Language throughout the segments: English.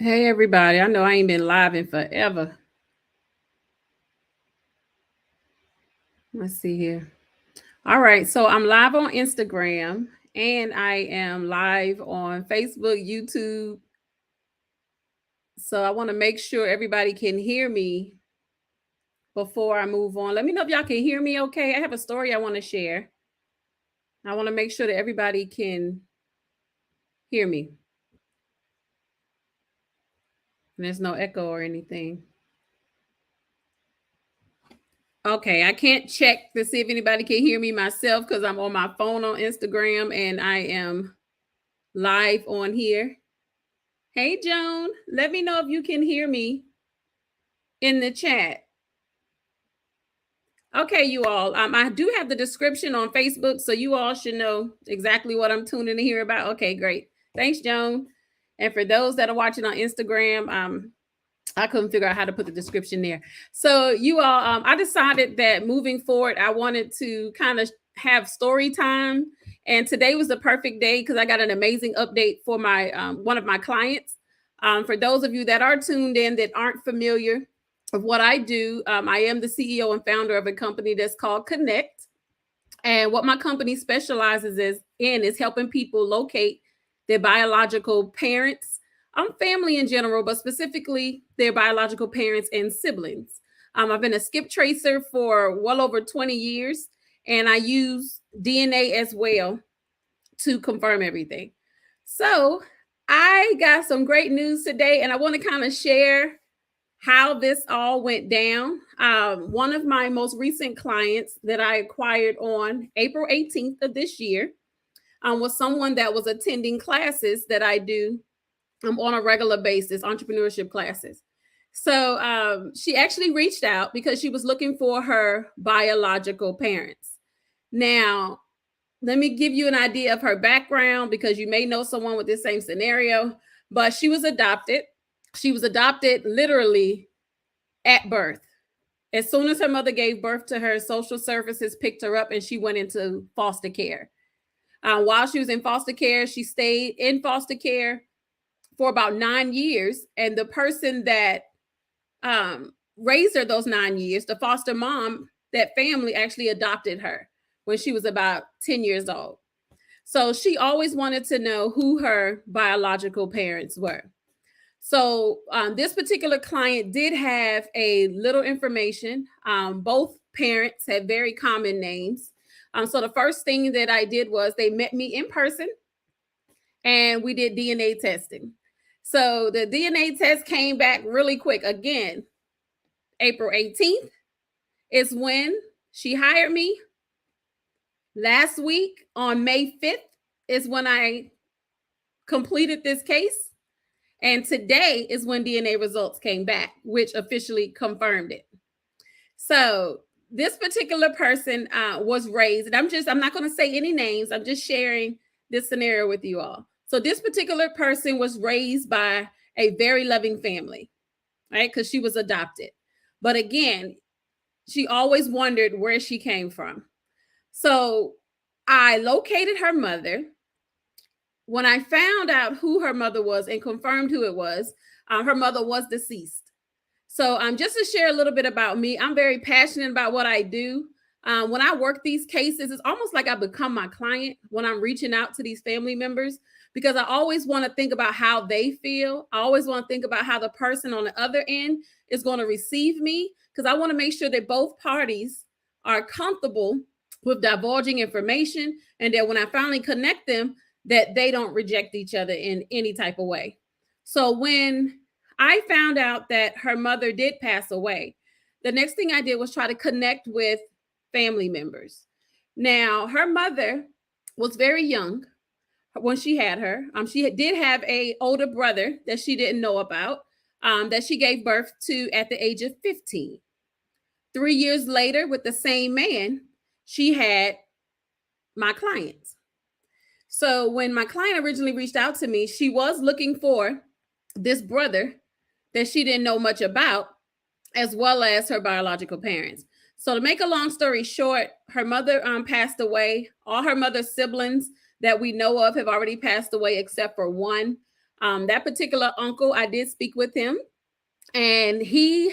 Hey everybody, I know I ain't been live in forever. Let's see here. All right, so I'm live on Instagram and I am live on Facebook, YouTube. So I want to make sure everybody can hear me before I move on. Let me know if y'all can hear me okay. I have a story I want to share. I want to make sure that everybody can hear me. And there's no echo or anything. Okay, I can't check to see if anybody can hear me myself because I'm on my phone on Instagram and I am live on here. Hey, Joan, let me know if you can hear me in the chat. Okay, you all. I do have the description on Facebook, so you all should know exactly what I'm tuning to hear about. Okay, great. Thanks, Joan. And for those that are watching on Instagram, I couldn't figure out how to put the description there. So you all, I decided that moving forward, I wanted to kind of have story time, and today was the perfect day because I got an amazing update for my one of my clients. For those of you that are tuned in that aren't familiar of what I do, I am the CEO and founder of a company that's called Kinnect. And what my company specializes is helping people locate their biological parents, family in general, but specifically their biological parents and siblings. I've been a skip tracer for well over 20 years, and I use DNA as well to confirm everything. So I got some great news today, and I want to kind of share how this all went down. One of my most recent clients that I acquired on April 18th of this year was someone that was attending classes that I do on a regular basis, entrepreneurship classes. So she actually reached out because she was looking for her biological parents. Now, let me give you an idea of her background because you may know someone with this same scenario, but she was adopted. She was adopted literally at birth. As soon as her mother gave birth to her, social services picked her up and she went into foster care. While she was in foster care, she stayed in foster care for about 9 years. And the person that raised her those 9 years, the foster mom, that family actually adopted her when she was about 10 years old. So she always wanted to know who her biological parents were. So this particular client did have a little information. Both parents had very common names. So the first thing that I did was they met me in person and we did DNA testing. So the DNA test came back really quick. Again, April 18th is when she hired me. Last week on May 5th is when I completed this case. And today is when DNA results came back, which officially confirmed it. So this particular person was raised, and I'm not going to say any names. I'm just sharing this scenario with you all. So this particular person was raised by a very loving family, right? Because she was adopted. But again, she always wondered where she came from. So I located her mother. When I found out who her mother was and confirmed who it was, her mother was deceased. So just to share a little bit about me, I'm very passionate about what I do. When I work these cases, it's almost like I become my client when I'm reaching out to these family members because I always want to think about how they feel. I always want to think about how the person on the other end is going to receive me because I want to make sure that both parties are comfortable with divulging information and that when I finally connect them, that they don't reject each other in any type of way. So when I found out that her mother did pass away, the next thing I did was try to connect with family members. Now, her mother was very young when she had her. She did have a older brother that she didn't know about, that she gave birth to at the age of 15. 3 years later, with the same man, she had my client. So when my client originally reached out to me, she was looking for this brother that she didn't know much about, as well as her biological parents. So to make a long story short, her mother passed away. All her mother's siblings that we know of have already passed away, except for one. That particular uncle, I did speak with him, and he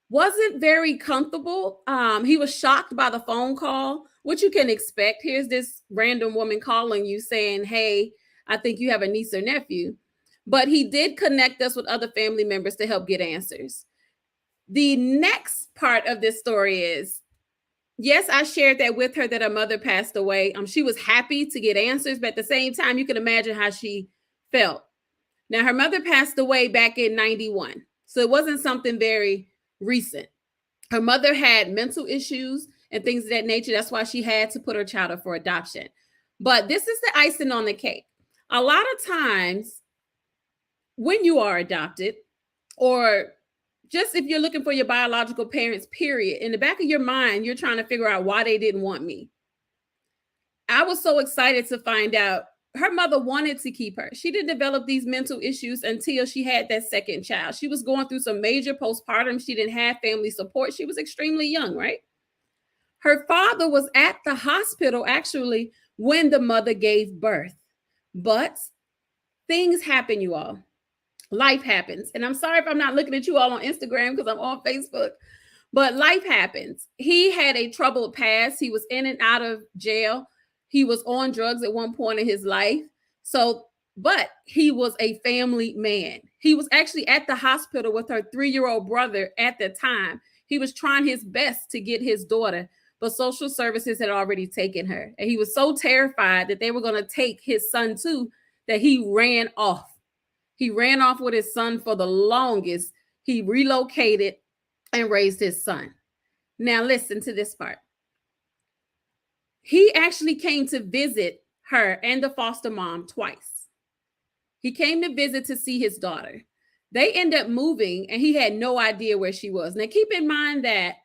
wasn't very comfortable. He was shocked by the phone call, which you can expect. Here's this random woman calling you saying, "Hey, I think you have a niece or nephew." But he did connect us with other family members to help get answers. The next part of this story is, yes, I shared that with her that her mother passed away. She was happy to get answers, but at the same time, you can imagine how she felt. Now, her mother passed away back in 91, so it wasn't something very recent. Her mother had mental issues and things of that nature. That's why she had to put her child up for adoption. But this is the icing on the cake. A lot of times when you are adopted, or just if you're looking for your biological parents, period, in the back of your mind, you're trying to figure out why they didn't want me. I was so excited to find out her mother wanted to keep her. She didn't develop these mental issues until she had that second child. She was going through some major postpartum. She didn't have family support. She was extremely young, right? Her father was at the hospital actually when the mother gave birth. But things happen, you all. Life happens. And I'm sorry if I'm not looking at you all on Instagram because I'm on Facebook, but life happens. He had a troubled past. He was in and out of jail. He was on drugs at one point in his life. So, but he was a family man. He was actually at the hospital with her 3-year-old brother at the time. He was trying his best to get his daughter, but social services had already taken her. And he was so terrified that they were going to take his son too, that he ran off. He ran off with his son for the longest. He relocated and raised his son. Now listen to this part. He actually came to visit her and the foster mom twice. He came to visit to see his daughter. They end up moving and he had no idea where she was. Now keep in mind that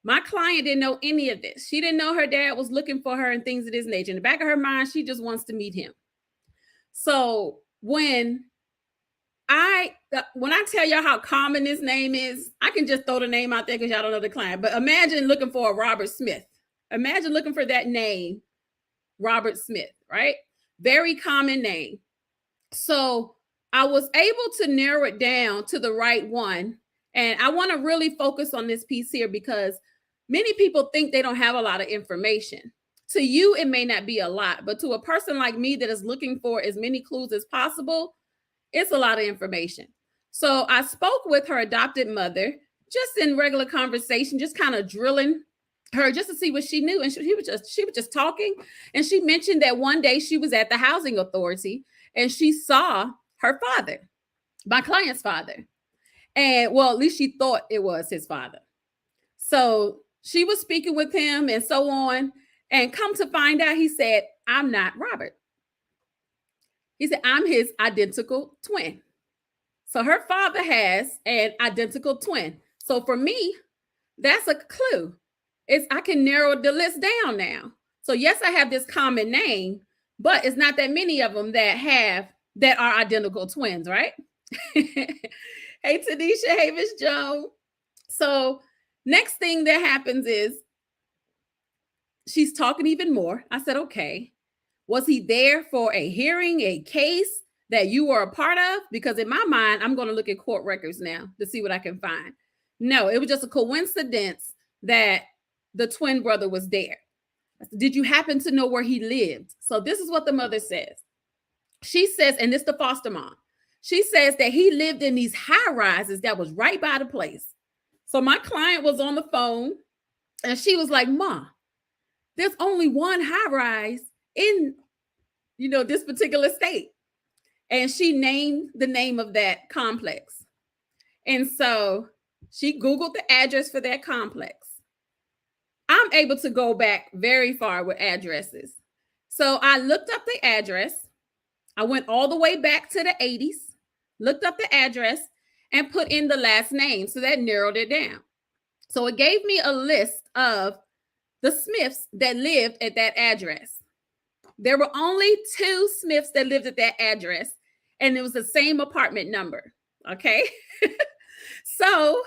my client didn't know any of this. She didn't know her dad was looking for her and things of this nature. In the back of her mind, she just wants to meet him. So when I tell y'all how common this name is, I can just throw the name out there because y'all don't know the client. But imagine looking for a Robert Smith. Imagine looking for that name, Robert Smith, right? Very common name. So I was able to narrow it down to the right one. And I want to really focus on this piece here because many people think they don't have a lot of information. To you, it may not be a lot, but to a person like me that is looking for as many clues as possible, it's a lot of information. So I spoke with her adopted mother, just in regular conversation, just kind of drilling her just to see what she knew. And she was just talking. And she mentioned that one day she was at the housing authority and she saw her father, my client's father. And well, at least she thought it was his father. So she was speaking with him and so on. And come to find out, he said, "I'm not Robert." He said, "I'm his identical twin." So her father has an identical twin. So for me, that's a clue. I can narrow the list down now. So yes, I have this common name, but it's not that many of them that are identical twins, right? Hey, Tanisha. Hey, Miss Joan. So next thing that happens is she's talking even more. I said, okay. Was he there for a hearing, a case that you were a part of? Because in my mind, I'm going to look at court records now to see what I can find. No, it was just a coincidence that the twin brother was there. Did you happen to know where he lived? So this is what the mother says. She says, and this is the foster mom. She says that he lived in these high rises that was right by the place. So my client was on the phone and she was like, "Ma, there's only one high rise in, this particular state." And she named the name of that complex. And so she Googled the address for that complex. I'm able to go back very far with addresses. So I looked up the address. I went all the way back to the 80s, looked up the address, and put in the last name. So that narrowed it down. So it gave me a list of the Smiths that lived at that address. There were only 2 Smiths that lived at that address, and it was the same apartment number. Okay. So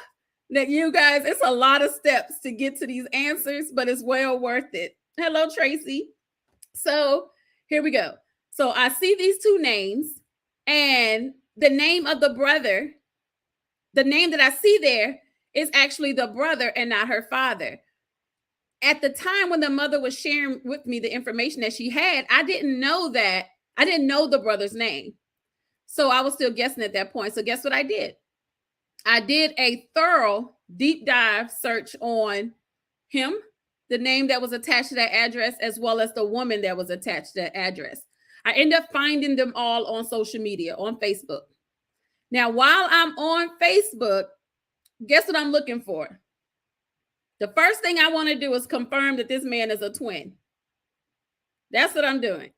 now you guys, it's a lot of steps to get to these answers, but it's well worth it. Hello, Tracy. So here we go. So I see these 2 names And the name of the brother, the name that I see there is actually the brother and not her father. At the time when the mother was sharing with me the information that she had, I didn't know the brother's name. So I was still guessing at that point. So guess what I did? I did a thorough deep dive search on him, the name that was attached to that address, as well as the woman that was attached to that address. I ended up finding them all on social media, on Facebook. Now, while I'm on Facebook, guess what I'm looking for? The first thing I want to do is confirm that this man is a twin. That's what I'm doing.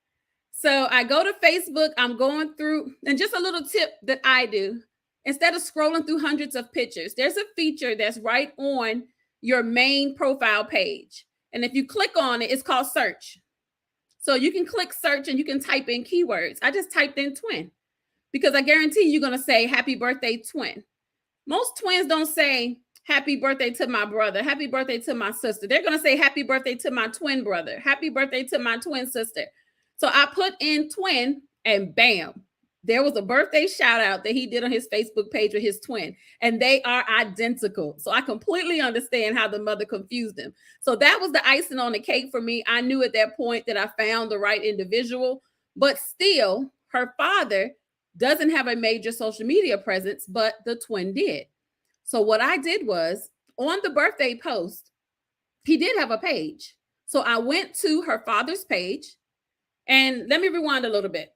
So I go to Facebook, I'm going through, and just a little tip that I do, instead of scrolling through hundreds of pictures, there's a feature that's right on your main profile page. And if you click on it, it's called search. So you can click search and you can type in keywords. I just typed in twin because I guarantee you're going to say happy birthday twin. Most twins don't say happy birthday to my brother, happy birthday to my sister. They're going to say happy birthday to my twin brother, happy birthday to my twin sister. So I put in twin and bam, there was a birthday shout out that he did on his Facebook page with his twin, and they are identical. So I completely understand how the mother confused them. So that was the icing on the cake for me. I knew at that point that I found the right individual, but still her father doesn't have a major social media presence, but the twin did. So what I did was on the birthday post, he did have a page. So I went to her father's page, and let me rewind a little bit.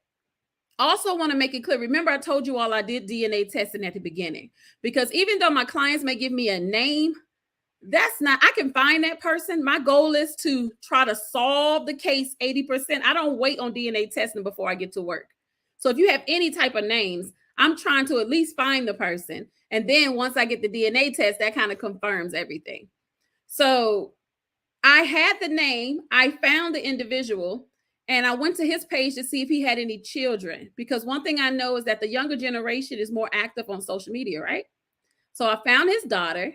Also want to make it clear. Remember, I told you all I did DNA testing at the beginning, because even though my clients may give me a name, that's not, I can find that person. My goal is to try to solve the case 80%. I don't wait on DNA testing before I get to work. So if you have any type of names, I'm trying to at least find the person. And then once I get the DNA test, that kind of confirms everything. So I had the name, I found the individual, and I went to his page to see if he had any children, because one thing I know is that the younger generation is more active on social media, right? So I found his daughter,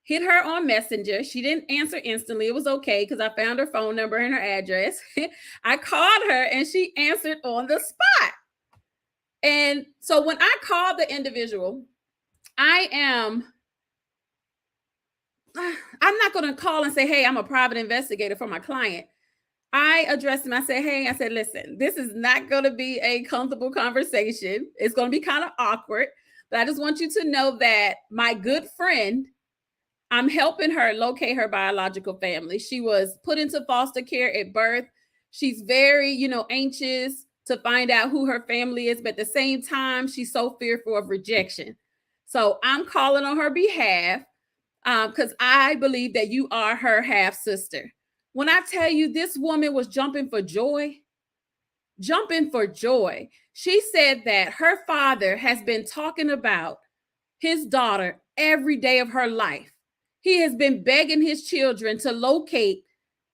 hit her on Messenger. She didn't answer instantly. It was okay because I found her phone number and her address. I called her and she answered on the spot. And so when I called the individual, I'm not going to call and say, hey, I'm a private investigator for my client. I addressed him. I said, hey, I said, listen, this is not going to be a comfortable conversation. It's going to be kind of awkward, but I just want you to know that my good friend, I'm helping her locate her biological family. She was put into foster care at birth. She's very, anxious to find out who her family is, but at the same time, she's so fearful of rejection. So I'm calling on her behalf because I believe that you are her half sister. When I tell you this woman was jumping for joy. She said that her father has been talking about his daughter every day of her life. He has been begging his children to locate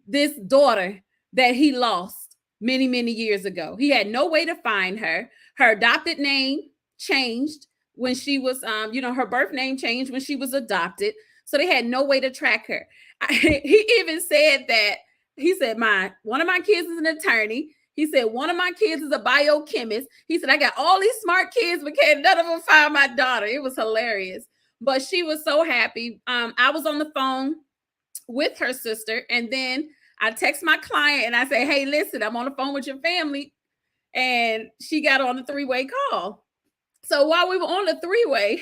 this daughter that he lost many, many years ago. He had no way to find her. Her adopted name changed when she was, her birth name changed when she was adopted. So they had no way to track her. He even said that, he said, one of my kids is an attorney. He said, one of my kids is a biochemist. He said, I got all these smart kids, but can't none of them find my daughter. It was hilarious. But she was so happy. I was on the phone with her sister, and then I text my client and I say, hey, listen, I'm on the phone with your family. And she got on the three-way call. So while we were on the three-way,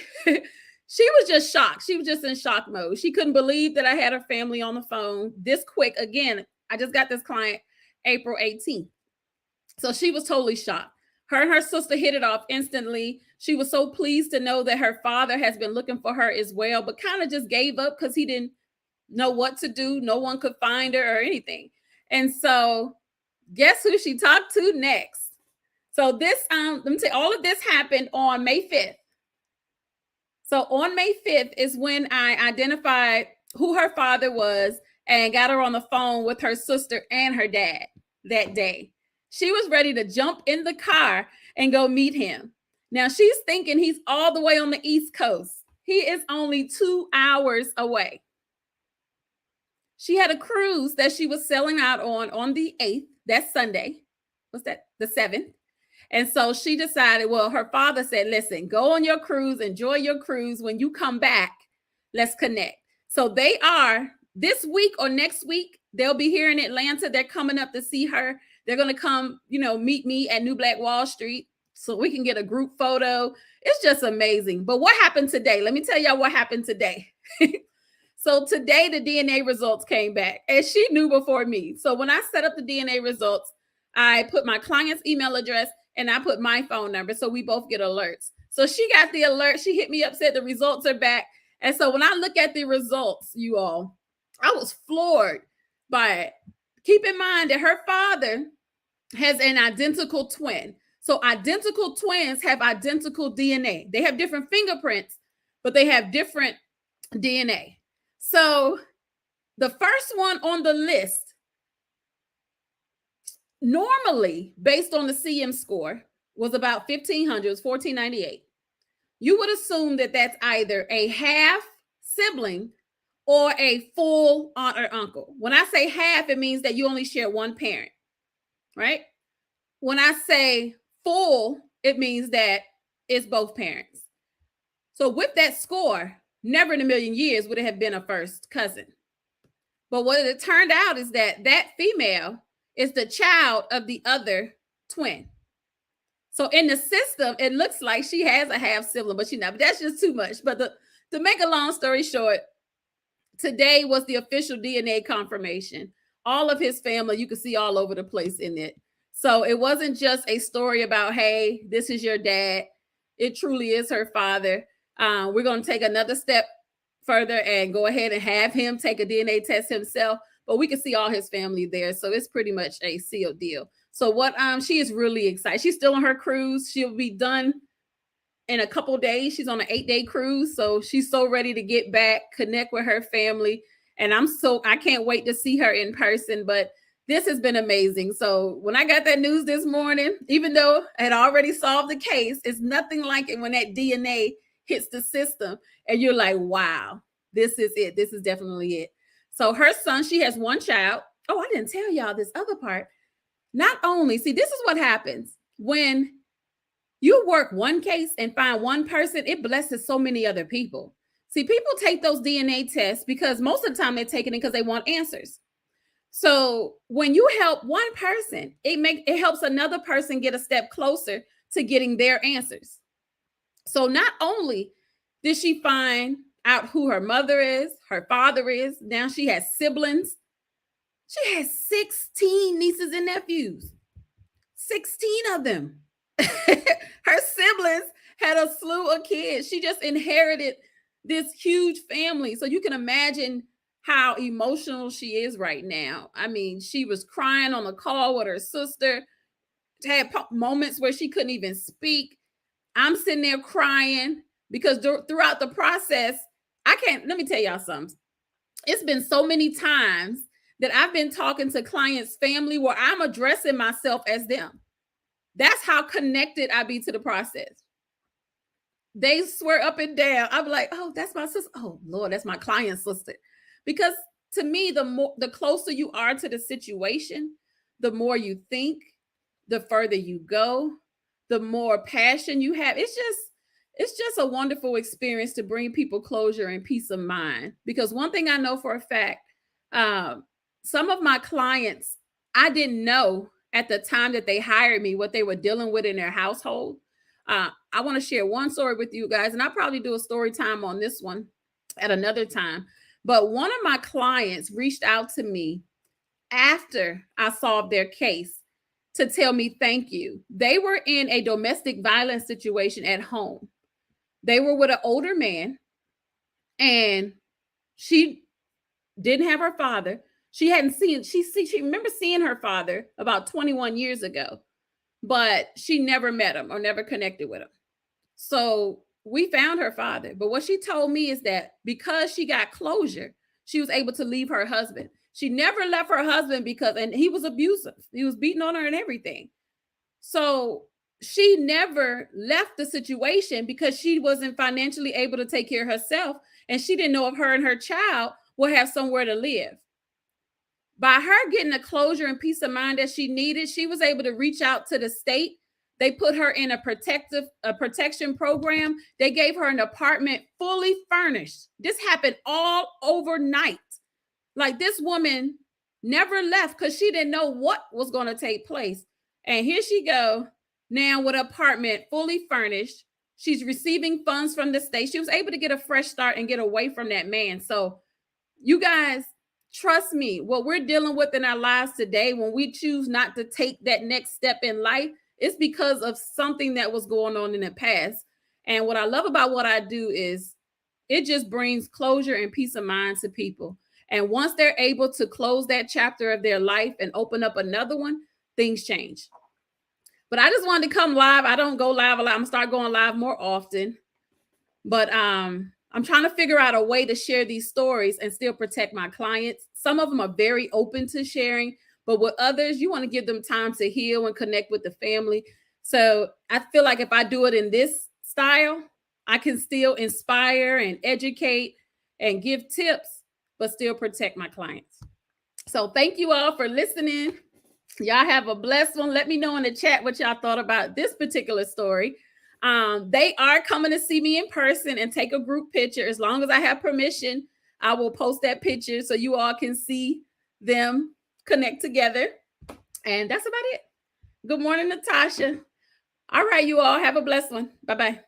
she was just shocked. She was just in shock mode. She couldn't believe that I had her family on the phone this quick. Again, I just got this client April 18th. So she was totally shocked. Her and her sister hit it off instantly. She was so pleased to know that her father has been looking for her as well, but kind of just gave up because he didn't know what to do. No one could find her or anything. And so guess who she talked to next? So this, let me tell you, all of this happened on May 5th. So on May 5th is when I identified who her father was and got her on the phone with her sister and her dad that day. She was ready to jump in the car and go meet him. Now she's thinking he's all the way on the East Coast. He is only 2 hours away. She had a cruise that she was selling out on the 8th, that's Sunday. What's that? The 7th. And so she decided, well, her father said, listen, go on your cruise, enjoy your cruise. When you come back, let's connect. So they are this week or next week, they'll be here in Atlanta. They're coming up to see her. They're going to come, meet me at New Black Wall Street so we can get a group photo. It's just amazing. But what happened today? Let me tell y'all what happened today. So today the DNA results came back, and she knew before me. So when I set up the DNA results, I put my client's email address and I put my phone number so we both get alerts. So she got the alert. She hit me up, said the results are back. And so when I look at the results, you all, I was floored by it. Keep in mind that her father has an identical twin. So identical twins have identical DNA. They have different fingerprints, but they have different DNA. So the first one on the list, normally based on the CM score, was about 1,500, it was 1,498. You would assume that that's either a half sibling or a full aunt or uncle. When I say half, it means that you only share one parent, right? When I say full, it means that it's both parents. So with that score, never in a million years would it have been a first cousin. But what it turned out is that that female is the child of the other twin. So in the system, it looks like she has a half sibling, but she's not. But that's just too much. But to make a long story short, today was the official DNA confirmation. All of his family, you can see all over the place in it. So it wasn't just a story about, hey, this is your dad. It truly is her father. We're going to take another step further and go ahead and have him take a DNA test himself. But we can see all his family there. So it's pretty much a sealed deal. So what she is really excited. She's still on her cruise. She'll be done in a couple days. She's on an 8-day cruise. So she's so ready to get back, connect with her family. And I can't wait to see her in person. But this has been amazing. So when I got that news this morning, even though I had already solved the case, it's nothing like it when that DNA hits the system and you're like, wow, this is it. This is definitely it. So her son, she has one child. Oh, I didn't tell y'all this other part. Not only, see, this is what happens when you work one case and find one person, it blesses so many other people. See, people take those DNA tests because most of the time they're taking it because they want answers. So when you help one person, it helps another person get a step closer to getting their answers. So not only did she find out who her mother is, her father is, now she has siblings. She has 16 nieces and nephews, 16 of them. Her siblings had a slew of kids. She just inherited this huge family. So you can imagine how emotional she is right now. I mean, she was crying on the call with her sister, had moments where she couldn't even speak. I'm sitting there crying because throughout the process, let me tell y'all something. It's been so many times that I've been talking to clients' family where I'm addressing myself as them. That's how connected I be to the process. They swear up and down. I'm like, oh, that's my sister. Oh, Lord, that's my client's sister. Because to me, the closer you are to the situation, the more you think, the further you go, the more passion you have. It's just a wonderful experience to bring people closure and peace of mind. Because one thing I know for a fact, some of my clients, I didn't know at the time that they hired me what they were dealing with in their household. I want to share one story with you guys, and I'll probably do a story time on this one at another time. But one of my clients reached out to me after I solved their case to tell me thank you. They were in a domestic violence situation at home. They were with an older man, and she didn't have her father. She remember seeing her father about 21 years ago, but she never met him or never connected with him. So we found her father. But what she told me is that because she got closure, she was able to leave her husband. She never left her husband and he was abusive. He was beating on her and everything. So she never left the situation because she wasn't financially able to take care of herself. And she didn't know if her and her child will have somewhere to live. By her getting the closure and peace of mind that she needed, she was able to reach out to the state They put her in a protection program. They gave her an apartment fully furnished. This happened all overnight. Like, this woman never left because she didn't know what was going to take place. And here she go now with an apartment fully furnished. She's receiving funds from the state. She was able to get a fresh start and get away from that man. So you guys, trust me, what we're dealing with in our lives today, when we choose not to take that next step in life, it's because of something that was going on in the past. And what I love about what I do is it just brings closure and peace of mind to people. And once they're able to close that chapter of their life and open up another one, things change. But I just wanted to come live. I don't go live a lot. I'm gonna start going live more often. But I'm trying to figure out a way to share these stories and still protect my clients. Some of them are very open to sharing, but with others, you want to give them time to heal and connect with the family. So I feel like if I do it in this style, I can still inspire and educate and give tips, but still protect my clients. So thank you all for listening. Y'all have a blessed one. Let me know in the chat what y'all thought about this particular story. They are coming to see me in person and take a group picture. As long as I have permission, I will post that picture so you all can see them connect together. And that's about it. Good morning, Natasha. All right, you all have a blessed one. Bye-bye.